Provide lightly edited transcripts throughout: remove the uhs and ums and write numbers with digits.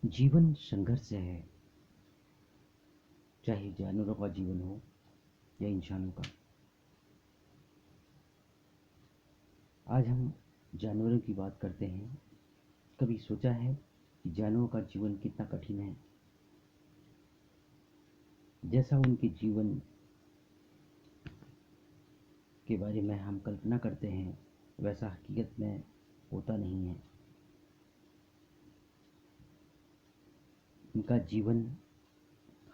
जीवन संघर्ष है, चाहे जानवरों का जीवन हो या इंसानों का। आज हम जानवरों की बात करते हैं। कभी सोचा है कि जानवरों का जीवन कितना कठिन है? जैसा उनके जीवन के बारे में हम कल्पना करते हैं, वैसा हकीकत में होता नहीं है। उनका जीवन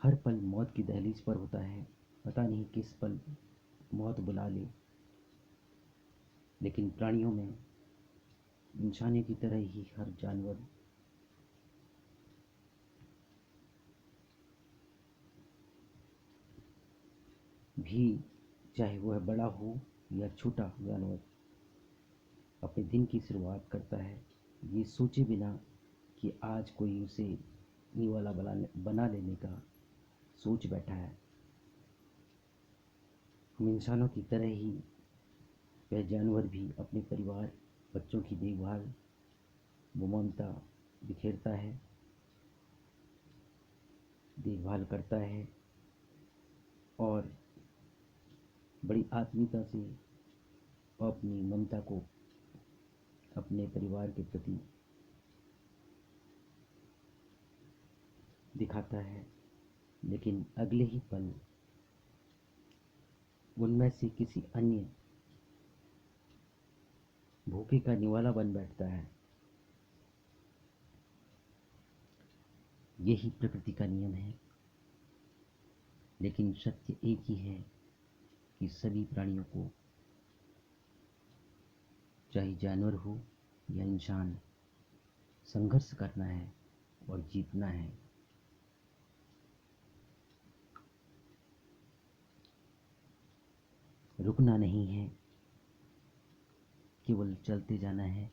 हर पल मौत की दहलीज पर होता है। पता नहीं किस पल मौत बुला ले। लेकिन प्राणियों में इंसानों की तरह ही हर जानवर भी, चाहे वह बड़ा हो या छोटा जानवर, अपने दिन की शुरुआत करता है ये सोचे बिना कि आज कोई उसे निवाला बना लेने का सोच बैठा है। हम इंसानों की तरह ही वह जानवर भी अपने परिवार, बच्चों की देखभाल व ममता बिखेरता है, देखभाल करता है और बड़ी आत्मीयता से अपनी ममता को अपने परिवार के प्रति दिखाता है। लेकिन अगले ही पल उनमें से किसी अन्य भूखे का निवाला बन बैठता है। यही प्रकृति का नियम है। लेकिन सत्य एक ही है कि सभी प्राणियों को, चाहे जानवर हो या इंसान, संघर्ष करना है और जीतना है। रुकना नहीं है, केवल चलते जाना है।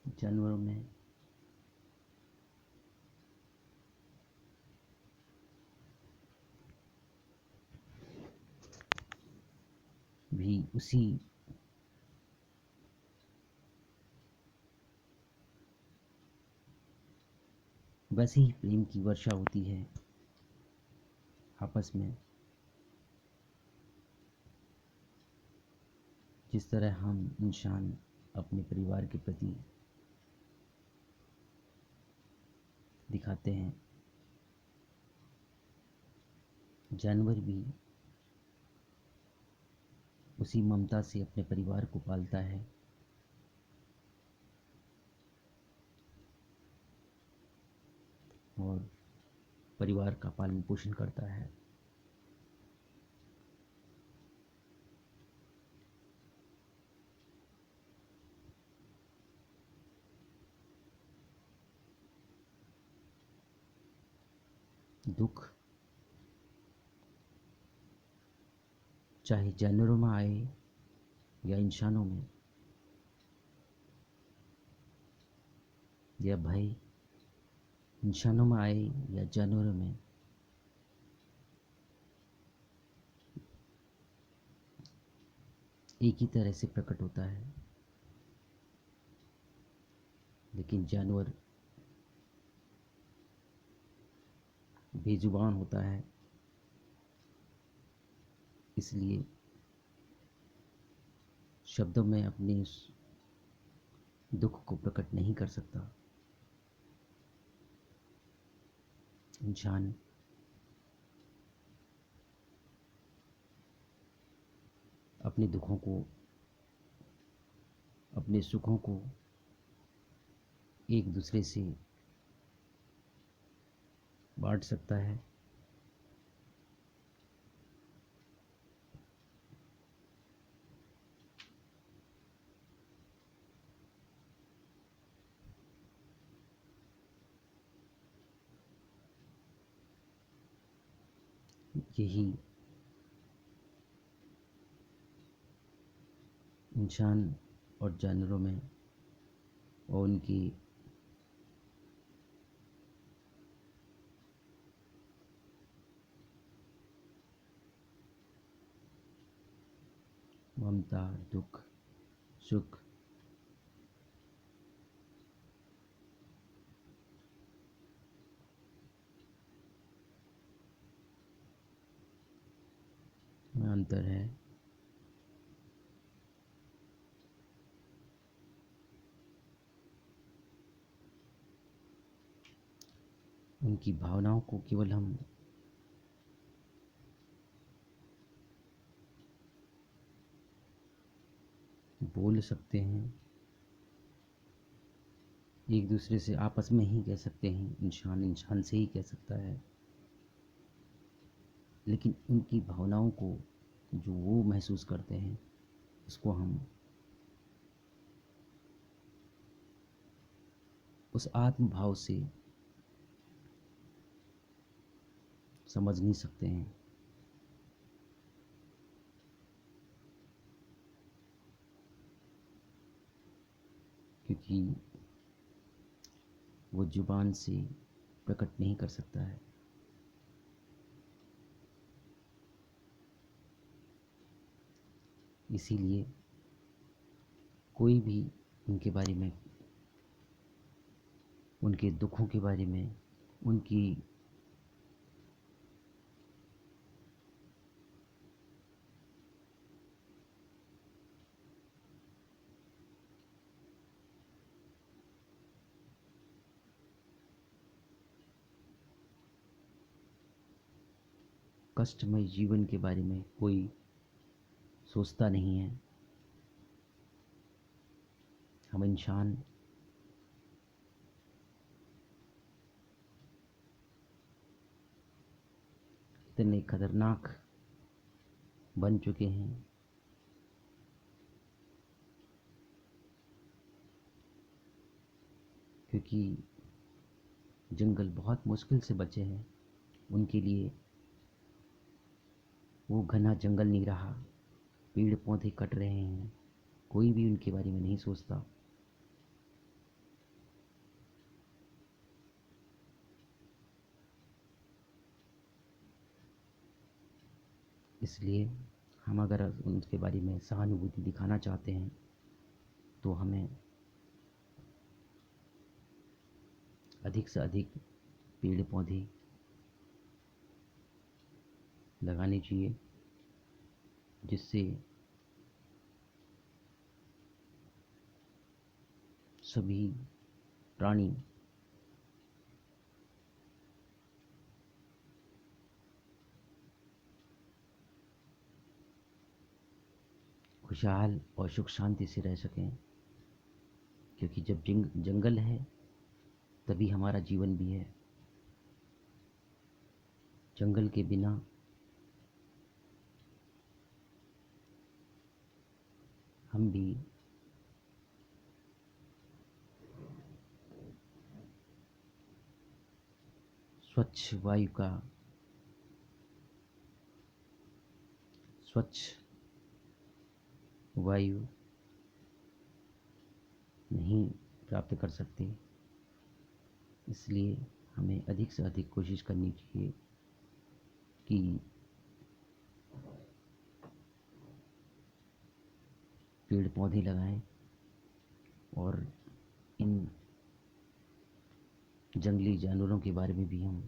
जानवरों में भी उसी वैसे ही प्रेम की वर्षा होती है आपस में। जिस तरह हम इंसान अपने परिवार के प्रति दिखाते हैं, जानवर भी उसी ममता से अपने परिवार को पालता है। और परिवार का पालन पोषण करता है। दुख चाहे जानवरों में आए या इंसानों में, या भय इंसानों में आए या जानवरों में, एक ही तरह से प्रकट होता है। लेकिन जानवर बेजुबान होता है, इसलिए शब्दों में अपने उस दुख को प्रकट नहीं कर सकता। इंसान अपने दुखों को, अपने सुखों को एक दूसरे से बांट सकता है। यही इंसान और जानवरों में और उनकी ममता, दुख, सुख, में अंतर है। उनकी भावनाओं को केवल हम बोल सकते हैं, एक दूसरे से आपस में ही कह सकते हैं, इंसान इंसान से ही कह सकता है, लेकिन उनकी भावनाओं को जो वो महसूस करते हैं उसको हम उस आत्म भाव से समझ नहीं सकते हैं। क्योंकि वो जुबान से प्रकट नहीं कर सकता है। इसीलिए कोई भी उनके बारे में, उनके दुखों के बारे में, उनकी कष्टमय जीवन के बारे में कोई सोचता नहीं है। हम इंसान इतने खतरनाक बन चुके हैं क्योंकि जंगल बहुत मुश्किल से बचे हैं। उनके लिए वो घना जंगल नहीं रहा, पेड़ पौधे कट रहे हैं, कोई भी उनके बारे में नहीं सोचता। इसलिए हम अगर उनके बारे में सहानुभूति दिखाना चाहते हैं तो हमें अधिक से अधिक पेड़ पौधे लगाने चाहिए, जिससे सभी प्राणी खुशहाल और सुख शांति से रह सकें। क्योंकि जब जंगल है तभी हमारा जीवन भी है। जंगल के बिना हम भी स्वच्छ वायु का, स्वच्छ वायु नहीं प्राप्त कर सकते। इसलिए हमें अधिक से अधिक कोशिश करनी चाहिए कि पेड़ पौधे लगाएं और इन जंगली जानवरों के बारे में भी हम